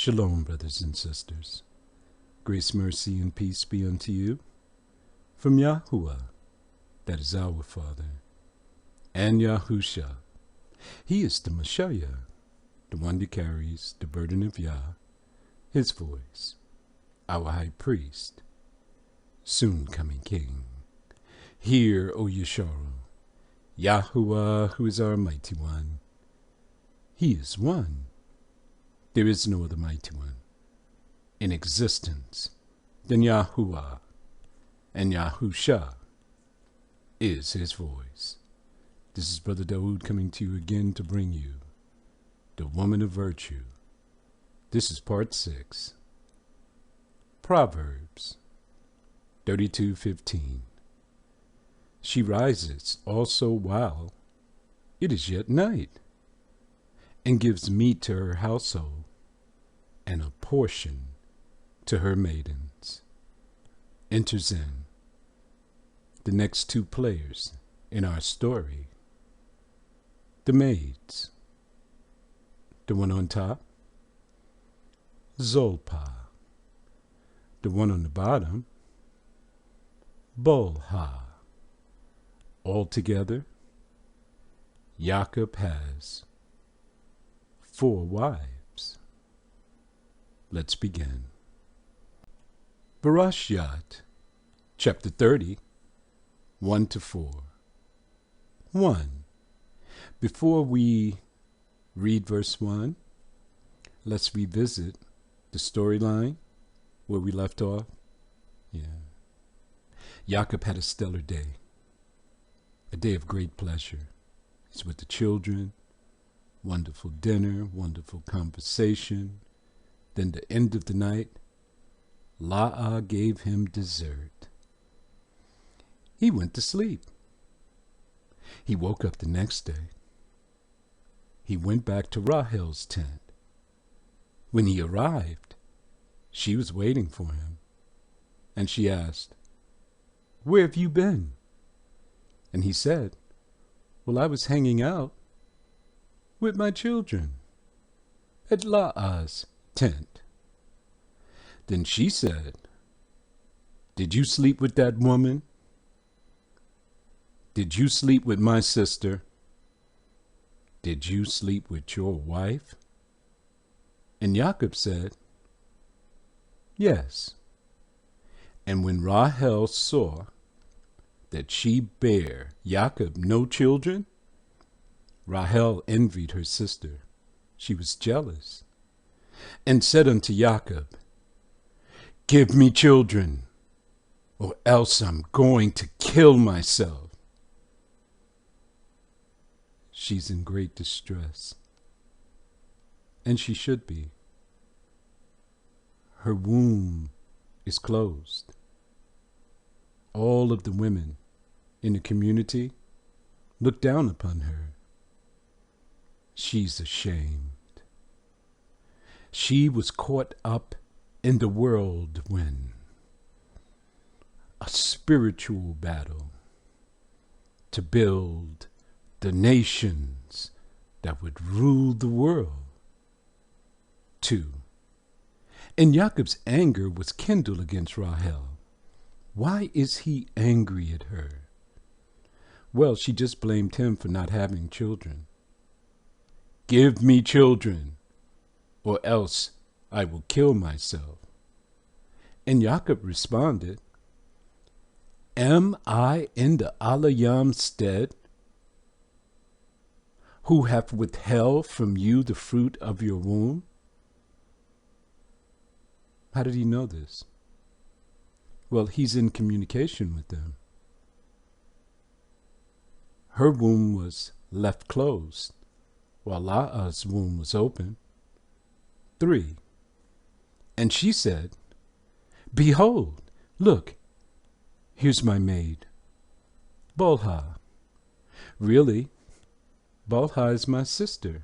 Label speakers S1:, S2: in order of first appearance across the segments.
S1: Shalom, brothers and sisters. Grace, mercy, and peace be unto you from Yahuwah, that is our Father, and Yahusha. He is the Messiah, the one that carries the burden of Yah, his voice, our high priest, soon coming King. Hear, O Yesharu, Yahuwah, who is our mighty one. He is one. There is no other mighty one in existence than Yahuwah, and Yahusha is his voice. This is Brother Dawood coming to you again to bring you the woman of virtue. This is part 6. Proverbs 32:15. She rises also while it is yet night, and gives meat to her household, and a portion to her maidens. Enters in the next two players in our story, the maids. The one on top, Zolpa. The one on the bottom, Bolha. Altogether, Yacab has 4 wives. Let's begin. Barashat, chapter 30, 1-4. 1. Before we read verse 1, let's revisit the storyline where we left off. Yacab had a stellar day, a day of great pleasure. He's with the children, wonderful dinner, wonderful conversation. Then the end of the night, La'ah gave him dessert. He went to sleep. He woke up the next day. He went back to Rahel's tent. When he arrived, she was waiting for him, and she asked, "Where have you been?" And he said, "Well, I was hanging out with my children at La'ah's tent." Then she said, "Did you sleep with that woman? Did you sleep with my sister? Did you sleep with your wife?" And Yacab said, "Yes." And when Rahel saw that she bare Yacab no children, Rahel envied her sister. She was jealous, and said unto Yacab, "Give me children, or else I'm going to kill myself." She's in great distress, and she should be. Her womb is closed. All of the women in the community look down upon her. She's ashamed. She was caught up in the whirlwind, a spiritual battle to build the nations that would rule the world. 2. And Yacab's anger was kindled against Rahel. Why is he angry at her? Well, she just blamed him for not having children. "Give me children, or else I will kill myself." And Yacab responded, "Am I in the Alayam's stead, who hath withheld from you the fruit of your womb?" How did he know this? Well, he's in communication with them. Her womb was left closed, while La'ah's womb was open. 3. And she said, "Behold, look, here's my maid, Bolha." Really, Bolha is my sister.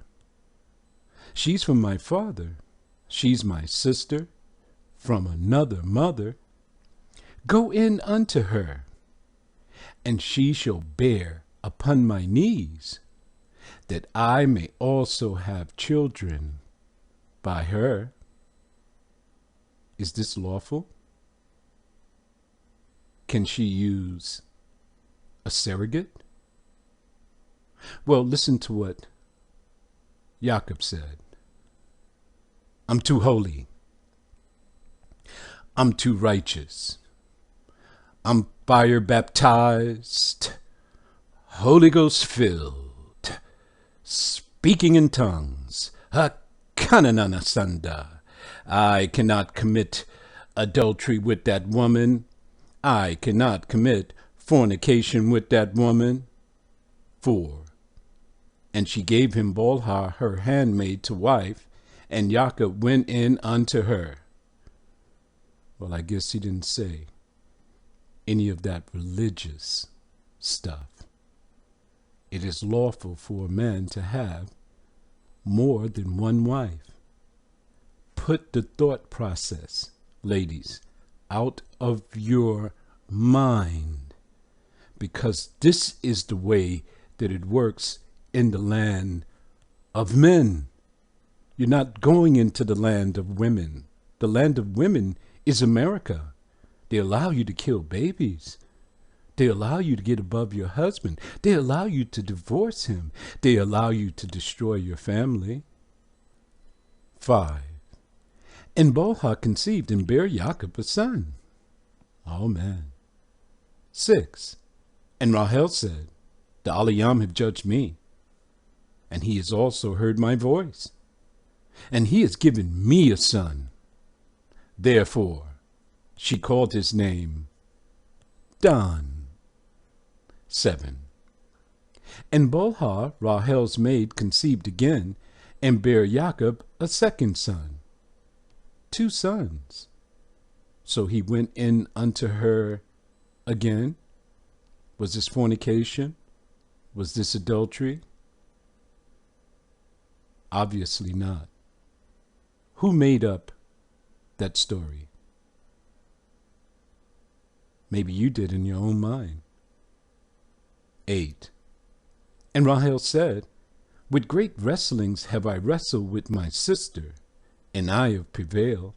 S1: She's from my father. She's my sister from another mother. Go in unto her, and she shall bear upon my knees, that I may also have children by her. Is this lawful? Can she use a surrogate? Well, listen to what Jacob said. I'm too holy. I'm too righteous. I'm fire baptized, Holy Ghost filled, speaking in tongues. Hakananasanda. I cannot commit adultery with that woman. I cannot commit fornication with that woman. 4. And she gave him Bolha, her handmaid, to wife, and Jacob went in unto her. Well, I guess he didn't say any of that religious stuff. It is lawful for a man to have more than one wife. Put the thought process, ladies, out of your mind, because this is the way that it works in the land of men. You're not going into the land of women. The land of women is America. They allow you to kill babies. They allow you to get above your husband. They allow you to divorce him. They allow you to destroy your family. 5. And Bolha conceived and bare Jacob a son. Oh, man. 6. And Rahel said, the Aliyam have judged me, and he has also heard my voice, and he has given me a son. Therefore, she called his name Dan. 7. And Bolha, Rahel's maid, conceived again, and bare Jacob a second son. 2 sons. So he went in unto her again. Was this fornication? Was this adultery? Obviously not. Who made up that story? Maybe you did in your own mind. 8. And Rahel said, with great wrestlings have I wrestled with my sister, and I have prevailed.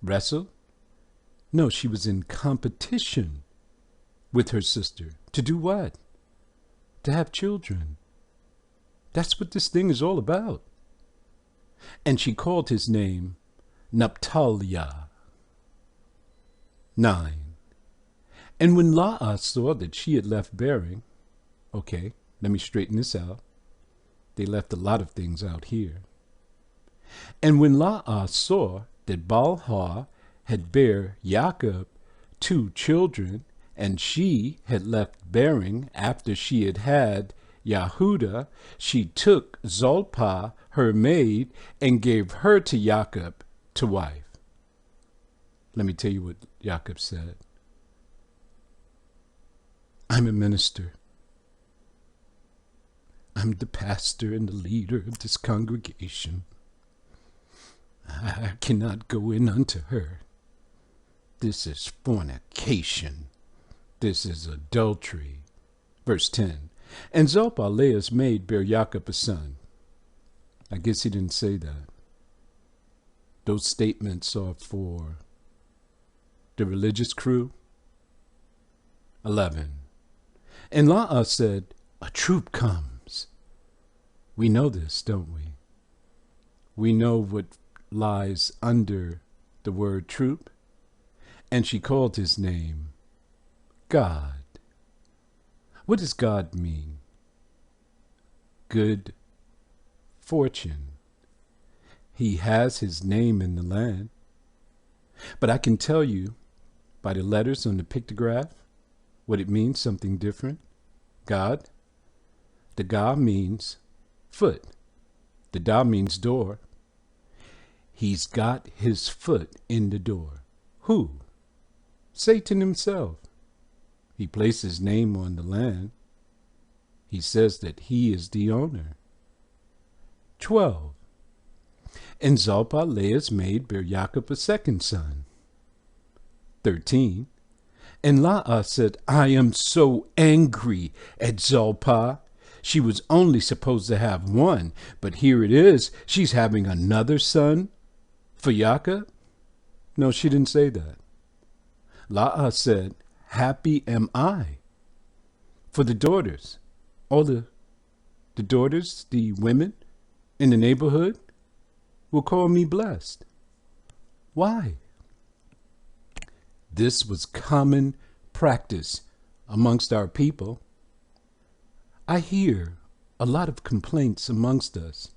S1: Wrestle? No, she was in competition with her sister. To do what? To have children. That's what this thing is all about. And she called his name Naphtaliah. 9. And when Laah saw that she had left bearing, okay, let me straighten this out. They left a lot of things out here. And when Laah saw that Balha had bare Jacob 2 children, and she had left bearing after she had had Yahudah, she took Zolpah, her maid, and gave her to Jacob to wife. Let me tell you what Jacob said. I'm a minister. I'm the pastor and the leader of this congregation. I cannot go in unto her. This is fornication. This is adultery. Verse 10. And Zilpah, Leah's maid, bare Jacob a son. I guess he didn't say that. Those statements are for the religious crew. 11. And Laah said, a troop comes. We know this, don't we? We know what lies under the word troop. And she called his name God. What does God mean? Good fortune. He has his name in the land. But I can tell you by the letters on the pictograph what it means, something different. God. The God means foot. The Da means door. He's got his foot in the door. Who? Satan himself. He placed his name on the land. He says that he is the owner. 12. And Zilpah, Leah's maid, bare Jacob a second son. 13. And Laah said, I am so angry at Zilpah. She was only supposed to have one, but here it is. She's having another son for Jacob. No, she didn't say that. La'a said, happy am I. For the daughters, all the daughters, the women in the neighborhood will call me blessed. Why? This was common practice amongst our people. I hear a lot of complaints amongst us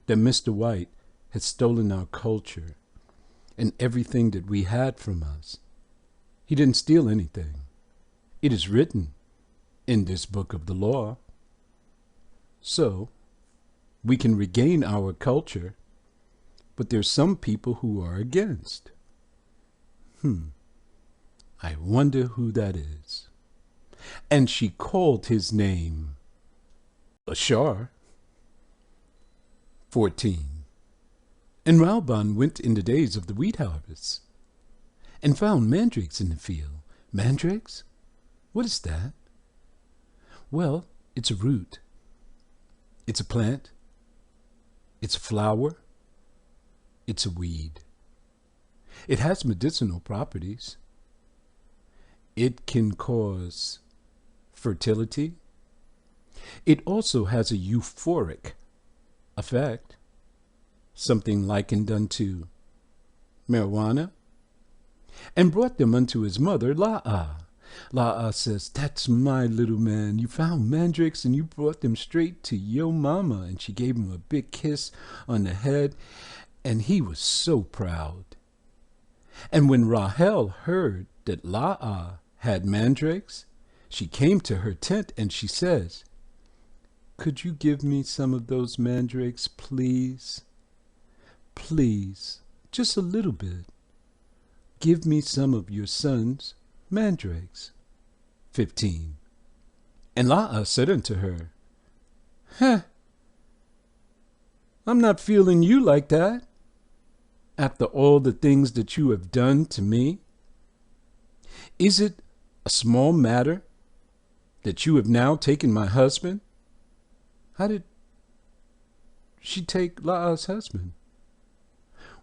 S1: that Mr. White has stolen our culture and everything that we had from us. He didn't steal anything. It is written in this book of the law. So, we can regain our culture, but there's some people who are against. I wonder who that is. And she called his name Ashar. 14. And Ralban went in the days of the wheat harvest, and found mandrakes in the field. Mandrakes? What is that? Well, it's a root. It's a plant. It's a flower. It's a weed. It has medicinal properties. It can cause fertility. It also has a euphoric effect, something likened unto marijuana, and brought them unto his mother, La'a. La'a says, that's my little man. You found mandrakes and you brought them straight to your mama. And she gave him a big kiss on the head, and he was so proud. And when Rahel heard that La'a had mandrakes, she came to her tent and she says, could you give me some of those mandrakes, please? Please, just a little bit. Give me some of your son's mandrakes. 15. And La'a said unto her, I'm not feeling you like that, after all the things that you have done to me. Is it a small matter that you have now taken my husband? How did she take La'a's husband?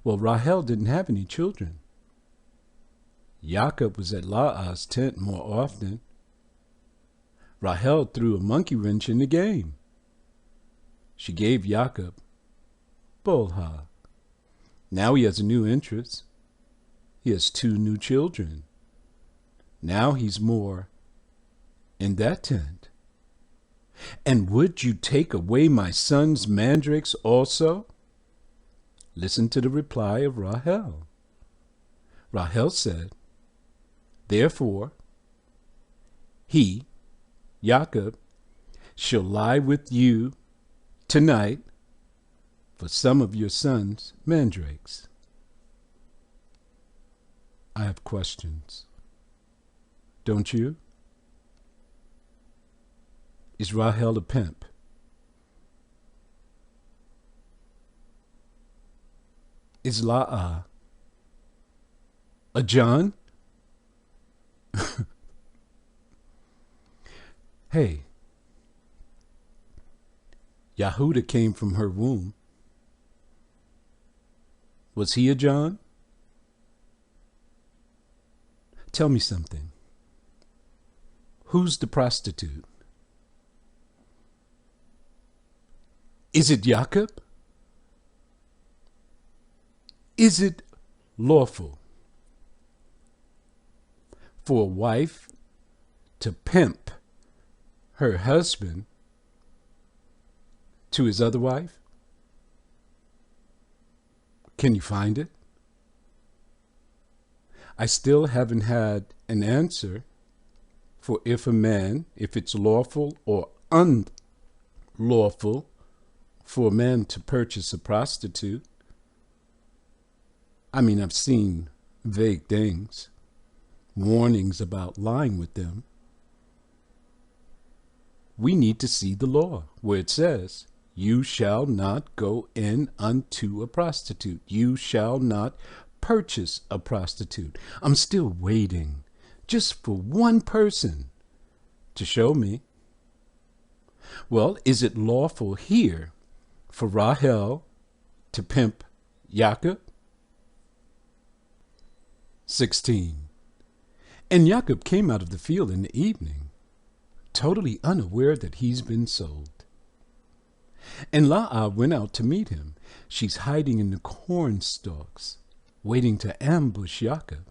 S1: Well, Rahel didn't have any children. Jacob was at La'a's tent more often. Rahel threw a monkey wrench in the game. She gave Jacob Bolha. Now he has a new interest. He has 2 new children. Now he's more in that tent. And would you take away my son's mandrakes also? Listen to the reply of Rahel. Rahel said, therefore, he, Jacob, shall lie with you tonight for some of your son's mandrakes. I have questions. Don't you? Is Rahel a pimp? Is La'a a John? Hey, Yahuda came from her womb. Was he a John? Tell me something. Who's the prostitute? Is it Jacob? Is it lawful for a wife to pimp her husband to his other wife? Can you find it? I still haven't had an answer for if it's lawful or unlawful for a man to purchase a prostitute. I mean, I've seen vague things, warnings about lying with them. We need to see the law where it says, you shall not go in unto a prostitute. You shall not purchase a prostitute. I'm still waiting just for one person to show me. Well, is it lawful here for Rahel to pimp Jacob? 16. And Jacob came out of the field in the evening, totally unaware that he's been sold. And Laah went out to meet him. She's hiding in the corn stalks, waiting to ambush Jacob.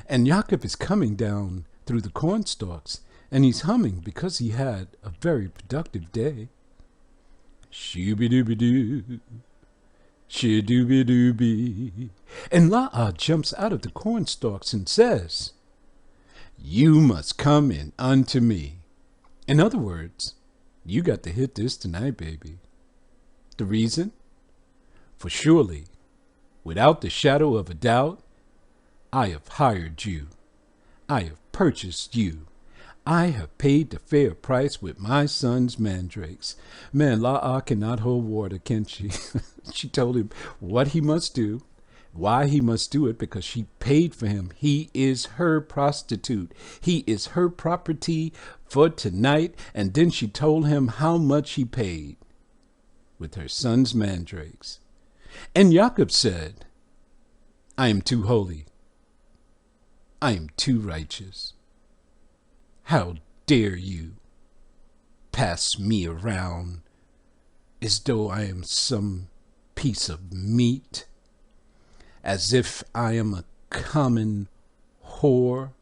S1: And Jacob is coming down through the corn stalks, and he's humming because he had a very productive day. Shooby-dooby-doo, shoo-dooby-dooby. And Laah jumps out of the corn stalks and says, "You must come in unto me." In other words, you got to hit this tonight, baby. The reason? For surely, without the shadow of a doubt, I have hired you. I have purchased you. I have paid the fair price with my son's mandrakes. Man, Laah cannot hold water, can she? She told him what he must do, why he must do it, because she paid for him. He is her prostitute. He is her property for tonight. And then she told him how much he paid with her son's mandrakes. And Jacob said, "I am too holy. I am too righteous. How dare you pass me around as though I am some piece of meat, as if I am a common whore?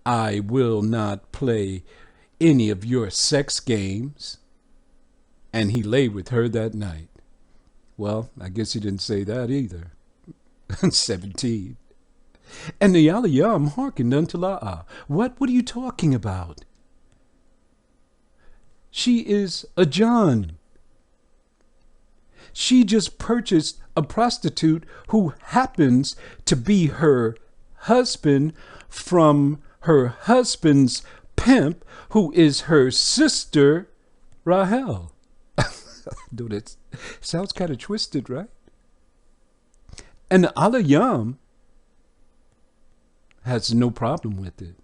S1: I will not play any of your sex games." And he lay with her that night. Well, I guess he didn't say that either. 17. And the Alayam hearkened unto Laah. What are you talking about? She is a John. She just purchased a prostitute who happens to be her husband from her husband's pimp, who is her sister, Rahel. Dude, it sounds kind of twisted, right? And the Alayam has no problem with it.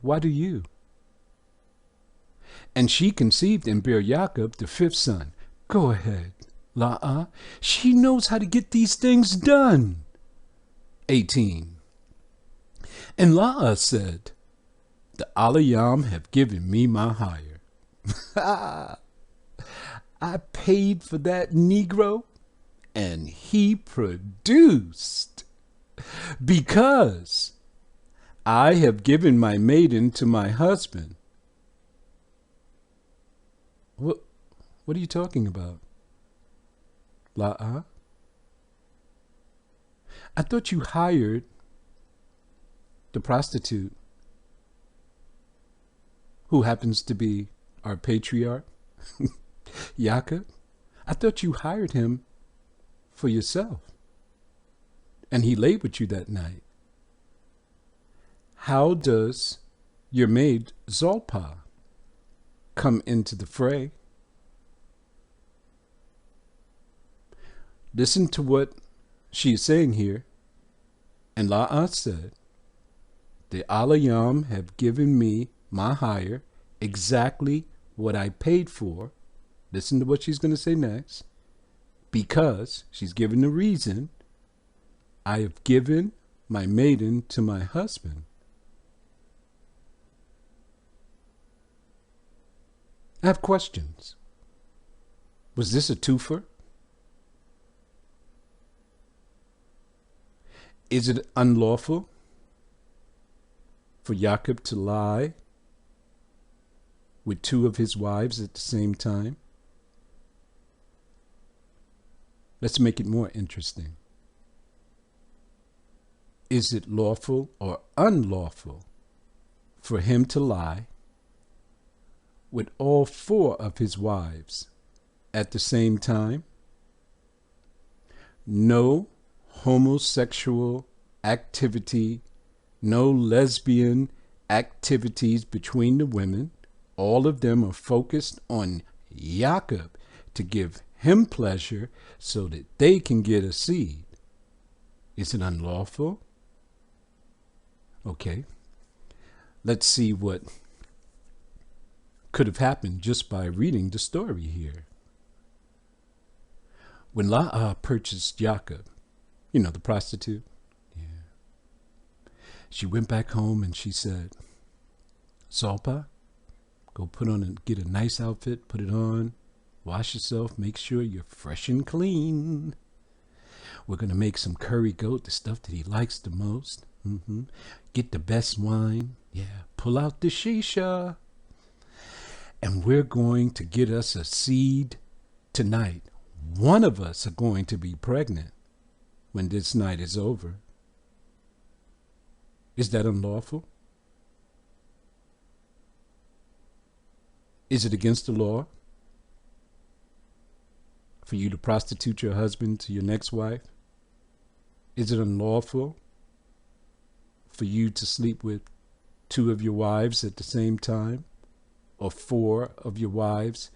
S1: Why do you? And she conceived and bare Jacob the 5th son. Go ahead, Laah. She knows how to get these things done. 18. And Laah said, "The Alayam have given me my hire." I paid for that Negro, and he produced. Because I have given my maiden to my husband. What are you talking about, Laah? I thought you hired the prostitute, who happens to be our patriarch, Jacob. I thought you hired him for yourself, and he lay with you that night. How does your maid Zolpa come into the fray? Listen to what she is saying here. And Laah said, "The Alayam have given me my hire, exactly what I paid for." Listen to what she's going to say next. Because she's given the reason, I have given my maiden to my husband. I have questions. Was this a twofer? Is it unlawful for Jacob to lie with 2 of his wives at the same time? Let's make it more interesting. Is it lawful or unlawful for him to lie with all 4 of his wives at the same time? No homosexual activity, no lesbian activities between the women. All of them are focused on Jacob to give him pleasure so that they can get a seed. Is it unlawful? Okay. Let's see what could have happened just by reading the story here. When Laah purchased Jacob, You know, the prostitute. Yeah. She went back home and she said, Salpa, go get a nice outfit, put it on, wash yourself, make sure you're fresh and clean. We're going to make some curry goat, the stuff that he likes the most. Get the best wine. Yeah, pull out the shisha. And we're going to get us a seed tonight. One of us are going to be pregnant when this night is over. Is that unlawful? Is it against the law for you to prostitute your husband to your next wife? Is it unlawful for you to sleep with 2 of your wives at the same time, or 4 of your wives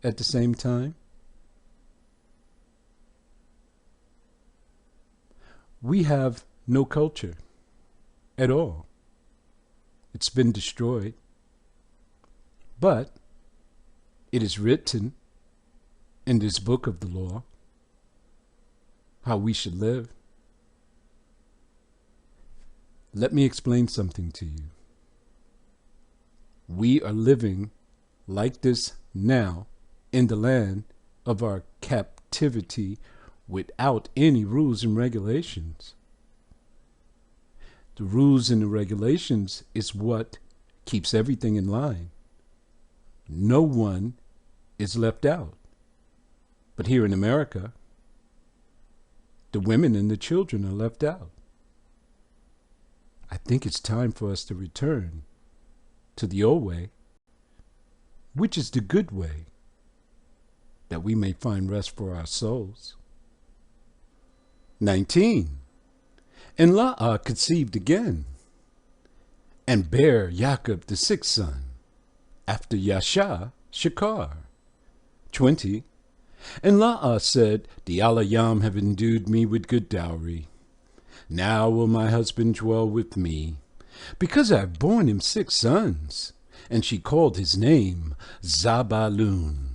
S1: at the same time? We have no culture at all. It's been destroyed. But it is written in this book of the law how we should live. Let me explain something to you. We are living like this now in the land of our captivity without any rules and regulations. The rules and the regulations is what keeps everything in line. No one is left out. But here in America, the women and the children are left out. I think it's time for us to return to the old way, which is the good way, that we may find rest for our souls. 19. And La'ah conceived again, and bare YACAB the 6th son, after Yasha, Shakar. 20. And La'ah said, the Alayam have endued me with good dowry. Now will my husband dwell with me, because I have borne him 6 sons. And she called his name Zabaloon.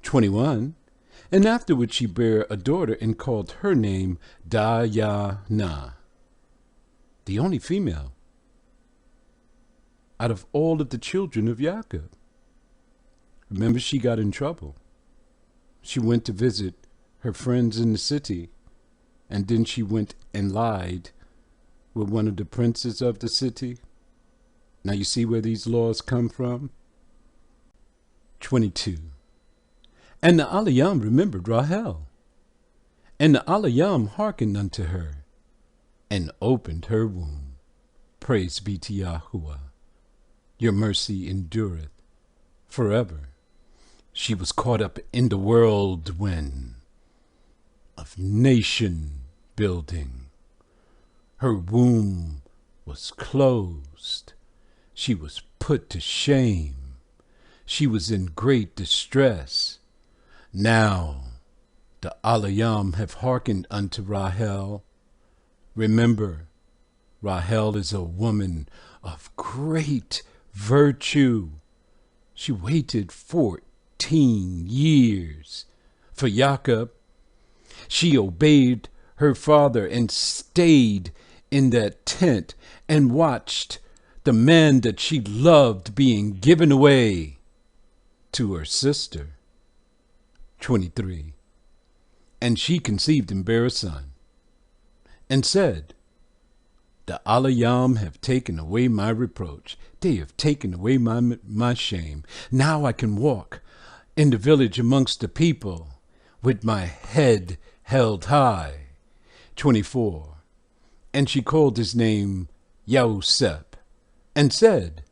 S1: 21. And afterward she bare a daughter, and called her name Dayana, the only female out of all of the children of Yaakov. Remember, she got in trouble. She went to visit her friends in the city, and then she went and lied with one of the princes of the city. Now you see where these laws come from? 22. And the Alayam remembered Rahel, and the Alayam hearkened unto her, and opened her womb. Praise be to Yahuwah. Your mercy endureth forever. She was caught up in the whirlwind of nation building. Her womb was closed. She was put to shame. She was in great distress. Now the Alayam have hearkened unto Rahel. Remember, Rahel is a woman of great virtue. She waited 14 years for Yaakov. She obeyed her father and stayed in that tent and watched the man that she loved being given away to her sister. 23. And she conceived and bare a son, and said, the Alayam have taken away my reproach. They have taken away my shame. Now I can walk in the village amongst the people with my head held high. 24. And she called his name Yahusep, and said,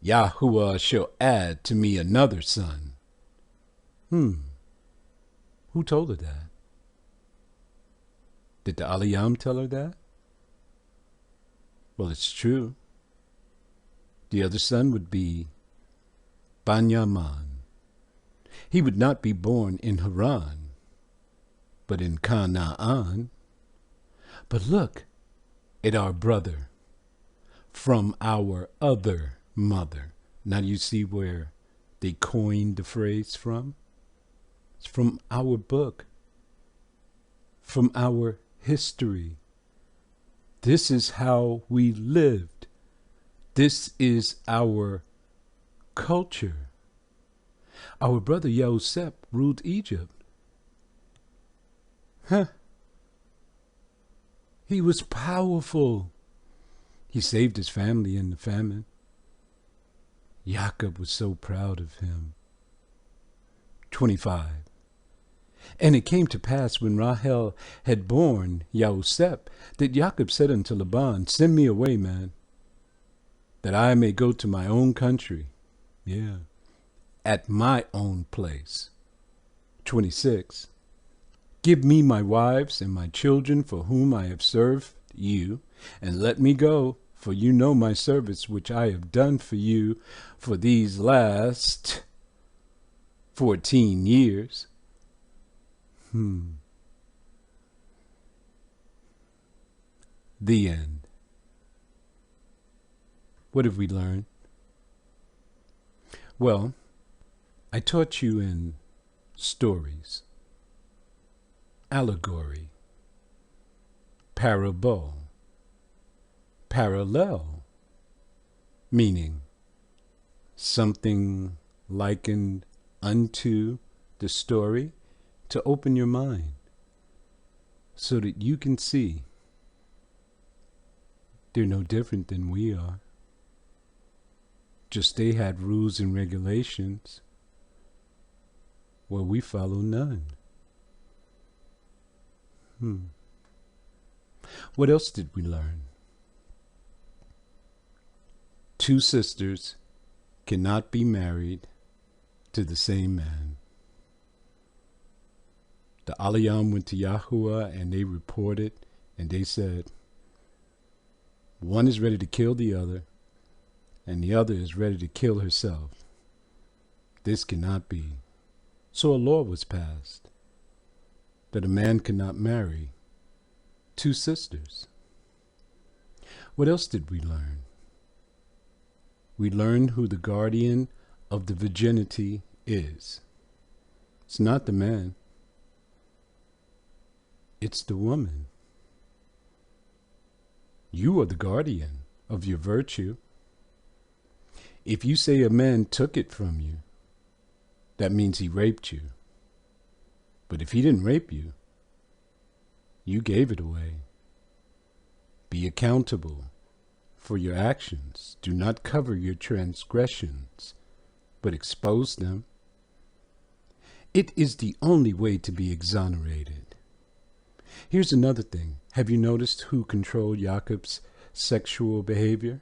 S1: Yahuwah shall add to me another son. Who told her that? Did the Alayam tell her that? Well, it's true. The other son would be Banyaman. He would not be born in Haran, but in Canaan. But look at our brother from our other mother. Now you see where they coined the phrase from? It's from our book, from our history. This is how we lived. This is our culture. Our brother Yosef ruled Egypt. He was powerful. He saved his family in the famine. Jacob was so proud of him. 25. And it came to pass when Rahel had borne Yosef, that Jacob said unto Laban, send me away, man, that I may go to my own country. Yeah. At my own place. 26. Give me my wives and my children for whom I have served you, and let me go, for you know my service which I have done for you for these last 14 years. The end. What have we learned? Well, I taught you in stories, allegory, parable, parallel, meaning something likened unto the story, to open your mind so that you can see they're no different than we are. Just they had rules and regulations where we follow none. What else did we learn? Two sisters cannot be married to the same man. The Aliyam went to Yahuwah and they reported, and they said, one is ready to kill the other, and the other is ready to kill herself. This cannot be. So a law was passed that a man cannot marry two sisters. What else did we learn? We learned who the guardian of the virginity is. It's not the man. It's the woman. You are the guardian of your virtue. If you say a man took it from you, that means he raped you. But if he didn't rape you, you gave it away. Be accountable for your actions. Do not cover your transgressions, but expose them. It is the only way to be exonerated. Here's another thing. Have you noticed who controlled YACAB'S sexual behavior?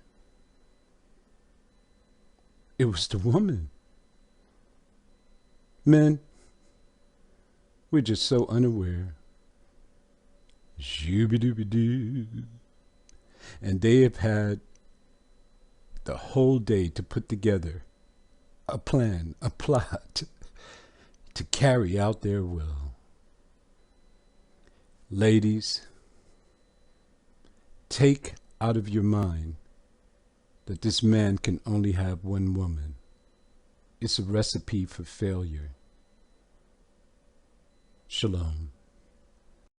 S1: It was the woman. Men, we're just so unaware. Shooby-dooby-doo. And they have had the whole day to put together a plan, a plot, to carry out their will. Ladies, take out of your mind that this man can only have one woman. It's a recipe for failure. Shalom.